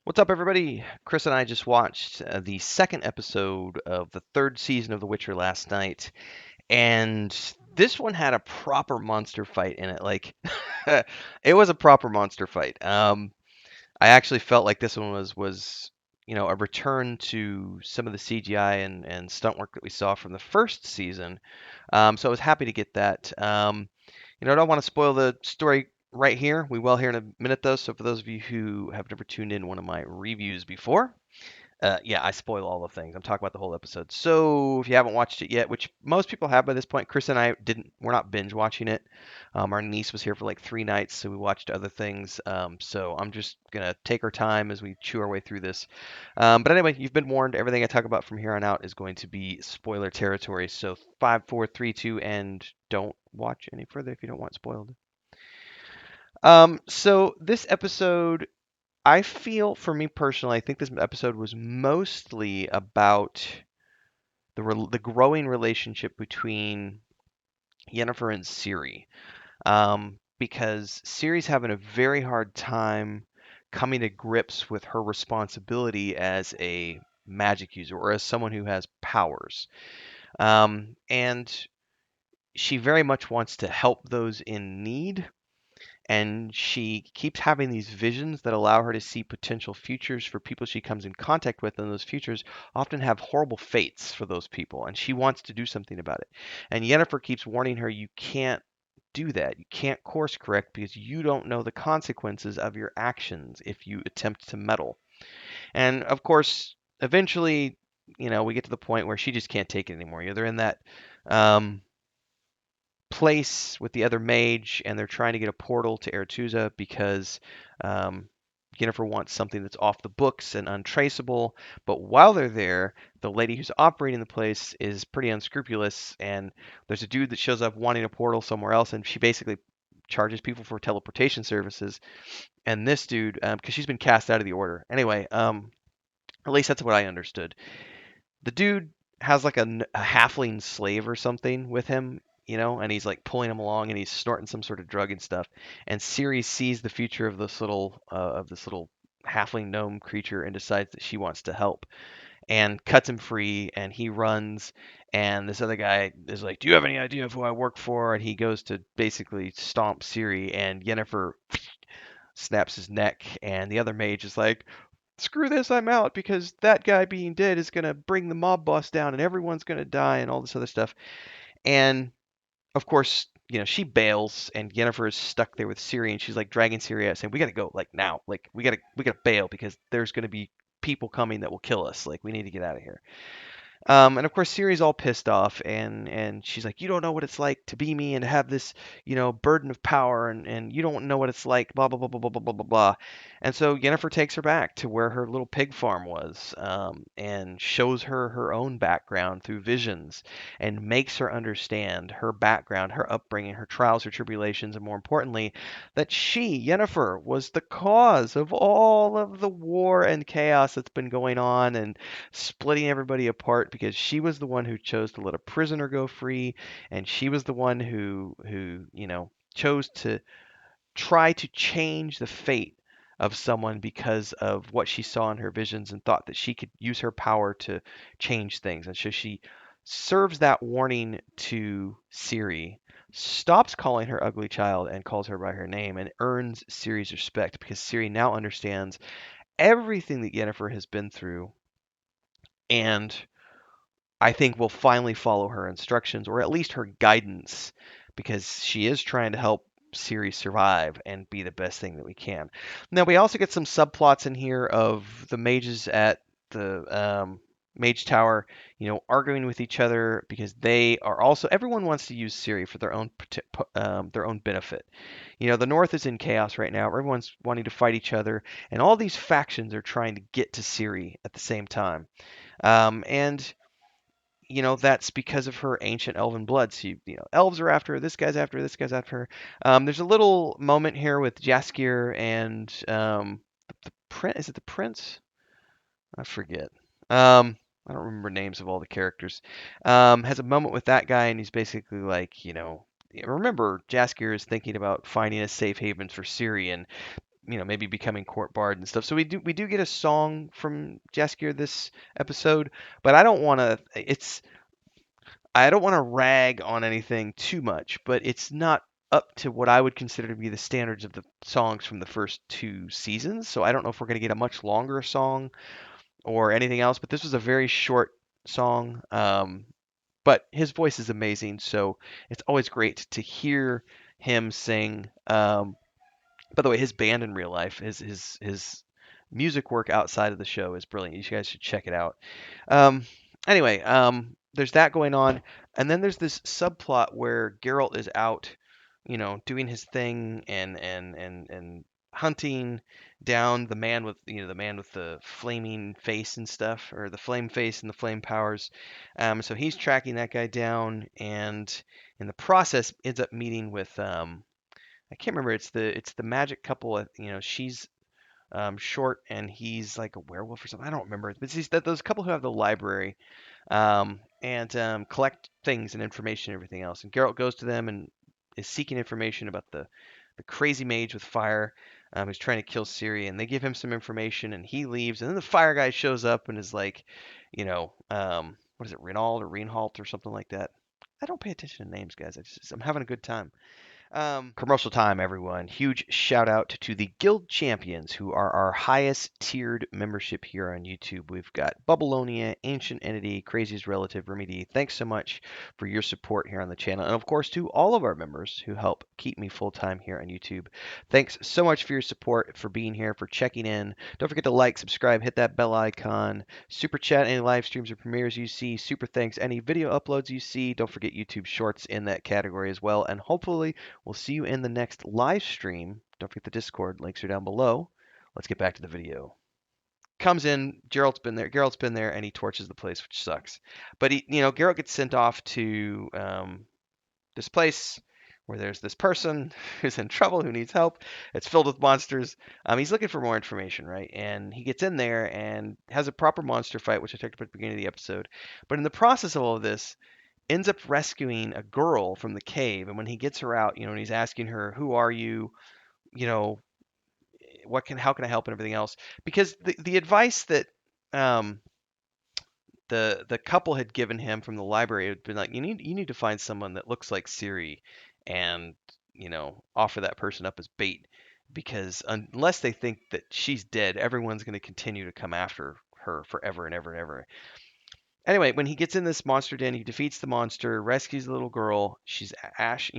What's up, everybody? Chris and I just watched the second episode of the third season of The Witcher last night, and this one had a proper monster fight in it. Like, it was a proper monster fight. I actually felt like this one was a return to some of the CGI and stunt work that we saw from the first season. So I was happy to get that. I don't want to spoil the story right here. We will here in a minute, though. So for those of you who have never tuned in one of my reviews before, yeah, I spoil all the things. I'm talking about the whole episode. So if you haven't watched it yet, which most people have by this point, Chris and I didn't. We're not binge watching it. Our niece was here for like 3 nights, so we watched other things. So I'm just gonna take our time as we chew our way through this. But anyway, you've been warned. Everything I talk about from here on out is going to be spoiler territory. So 5, 4, 3, 2, and don't watch any further if you don't want spoiled. So this episode, I feel for me personally, I think this episode was mostly about the growing relationship between Yennefer and Ciri. Because Ciri's having a very hard time coming to grips with her responsibility as a magic user or as someone who has powers. And she very much wants to help those in need, and she keeps having these visions that allow her to see potential futures for people she comes in contact with, and those futures often have horrible fates for those people, and she wants to do something about it. And Yennefer keeps warning her, you can't do that. You can't course correct because you don't know the consequences of your actions if you attempt to meddle. And of course, eventually, we get to the point where she just can't take it anymore. They're in that um, place with the other mage, and they're trying to get a portal to Aretuza because um, Yennefer wants something that's off the books and untraceable. But while they're there, the lady who's operating the place is pretty unscrupulous, and there's a dude that shows up wanting a portal somewhere else, and she basically charges people for teleportation services. And this dude, because she's been cast out of the order. Anyway, at least that's what I understood. The dude has like a halfling slave or something with him, and he's like pulling him along and he's snorting some sort of drug and stuff. And Ciri sees the future of this little halfling gnome creature and decides that she wants to help and cuts him free, and he runs. And this other guy is like, "Do you have any idea of who I work for?" And he goes to basically stomp Ciri, and Yennefer snaps his neck, and the other mage is like, screw this, I'm out because that guy being dead is going to bring the mob boss down and everyone's going to die and all this other stuff. And of course, she bails and Yennefer is stuck there with Ciri, and she's like dragging Ciri out saying, "We got to go, like now. Like we got to bail because there's going to be people coming that will kill us. Like we need to get out of here." And of course, Siri's all pissed off, and she's like, "You don't know what it's like to be me and to have this, burden of power, and you don't know what it's like, blah blah blah blah blah blah blah blah blah." And so Yennefer takes her back to where her little pig farm was, and shows her her own background through visions, and makes her understand her background, her upbringing, her trials, her tribulations, and more importantly, that she, Yennefer, was the cause of all of the war and chaos that's been going on, and splitting everybody apart because she was the one who chose to let a prisoner go free, and she was the one who chose to try to change the fate of someone because of what she saw in her visions and thought that she could use her power to change things. And so she serves that warning to Ciri, stops calling her ugly child and calls her by her name, and earns Ciri's respect because Ciri now understands everything that Yennefer has been through, and I think we'll finally follow her instructions, or at least her guidance, because she is trying to help Ciri survive and be the best thing that we can. Now, we also get some subplots in here of the mages at the Mage Tower, arguing with each other because they are also, everyone wants to use Ciri for their own benefit. The North is in chaos right now. Everyone's wanting to fight each other, and all these factions are trying to get to Ciri at the same time. And that's because of her ancient elven blood. So, elves are after her, this guy's after her, this guy's after her. There's a little moment here with Jaskier and the prince. Is it the prince? I forget. I don't remember names of all the characters. Has a moment with that guy, and he's basically like, remember, Jaskier is thinking about finding a safe haven for Ciri, and maybe becoming court bard and stuff. So we do get a song from Jaskier this episode, but I don't want to rag on anything too much, but it's not up to what I would consider to be the standards of the songs from the first two seasons. So I don't know if we're going to get a much longer song or anything else, but this was a very short song. But his voice is amazing, so it's always great to hear him sing. By the way, his band in real life, his music work outside of the show is brilliant. You guys should check it out. Um, anyway, there's that going on, and then there's this subplot where Geralt is out, doing his thing and hunting down the man with the man with the flaming face and stuff, or the flame face and the flame powers. So he's tracking that guy down, and in the process ends up meeting with I can't remember. It's the magic couple. She's short and he's like a werewolf or something. I don't remember. But it's those couple who have the library and collect things and information and everything else. And Geralt goes to them and is seeking information about the crazy mage with fire who's trying to kill Ciri. And they give him some information and he leaves. And then the fire guy shows up and is like, what is it, Reinald or Reinhold or something like that. I don't pay attention to names, guys. I'm having a good time. Commercial time, everyone. Huge shout out to the Guild Champions, who are our highest tiered membership here on YouTube. We've got Bubbleonia, Ancient Entity, Crazy's Relative, Remedy. Thanks so much for your support here on the channel. And of course, to all of our members who help keep me full time here on YouTube. Thanks so much for your support, for being here, for checking in. Don't forget to like, subscribe, hit that bell icon, super chat any live streams or premieres you see, super thanks any video uploads you see. Don't forget YouTube Shorts in that category as well. And hopefully, we'll see you in the next live stream. Don't forget the Discord. Links are down below. Let's get back to the video. Comes in, Geralt's been there, and he torches the place, which sucks. But Geralt gets sent off to this place where there's this person who's in trouble, who needs help. It's filled with monsters. He's looking for more information, right? And he gets in there and has a proper monster fight, which I talked about at the beginning of the episode. But in the process of all of this, ends up rescuing a girl from the cave. And when he gets her out, and he's asking her, "Who are you? You know, how can I help?" and everything else. Because the advice that um, the couple had given him from the library had been like, you need to find someone that looks like Siri, and offer that person up as bait. Because unless they think that she's dead, everyone's going to continue to come after her forever and ever and ever. Anyway, when he gets in this monster den, he defeats the monster, rescues the little girl. She's ash,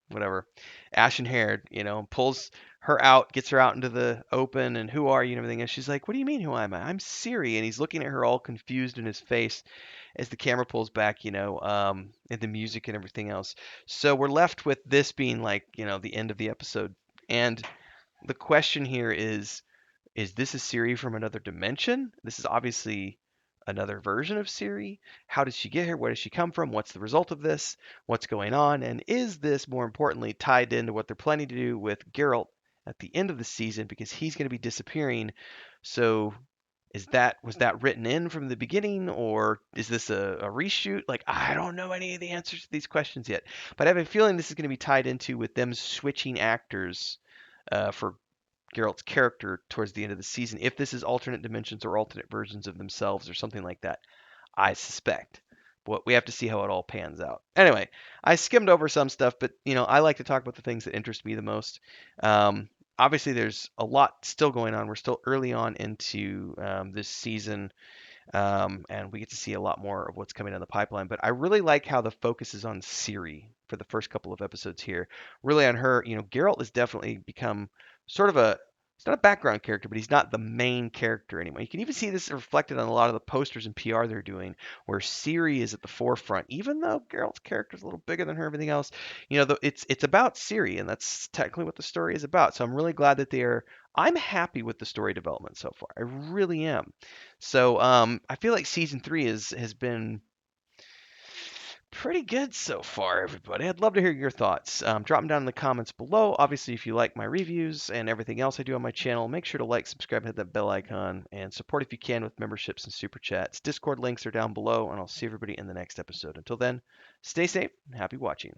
whatever, ashen haired, pulls her out, gets her out into the open, and who are you and everything. And she's like, "What do you mean, who am I? I'm Siri." And he's looking at her all confused in his face as the camera pulls back, and the music and everything else. So we're left with this being like, the end of the episode. And the question here is this a Siri from another dimension? This is obviously another version of Siri. How did she get here? Where does she come from? What's the result of this? What's going on? And is this, more importantly, tied into what they're planning to do with Geralt at the end of the season? Because he's going to be disappearing. So was that written in from the beginning, or is this a reshoot? Like, I don't know any of the answers to these questions yet. But I have a feeling this is going to be tied into with them switching actors for Geralt's character towards the end of the season. If this is alternate dimensions or alternate versions of themselves or something like that, I suspect. But we have to see how it all pans out. Anyway, I skimmed over some stuff, but I like to talk about the things that interest me the most. Obviously, there's a lot still going on. We're still early on into this season. And we get to see a lot more of what's coming down the pipeline. But I really like how the focus is on Ciri for the first couple of episodes here. Really on her. Geralt has definitely become sort of he's not a background character, but he's not the main character anymore. You can even see this reflected on a lot of the posters and PR they're doing, where Ciri is at the forefront, even though Geralt's character is a little bigger than her, everything else. It's about Ciri, and that's technically what the story is about. So I'm really glad that I'm happy with the story development so far. I really am. So I feel like season 3 has been pretty good so far, everybody. I'd love to hear your thoughts. Drop them down in the comments below. Obviously, if you like my reviews and everything else I do on my channel, make sure to like, subscribe, hit that bell icon, and support if you can with memberships and super chats. Discord links are down below, and I'll see everybody in the next episode. Until then, stay safe and happy watching.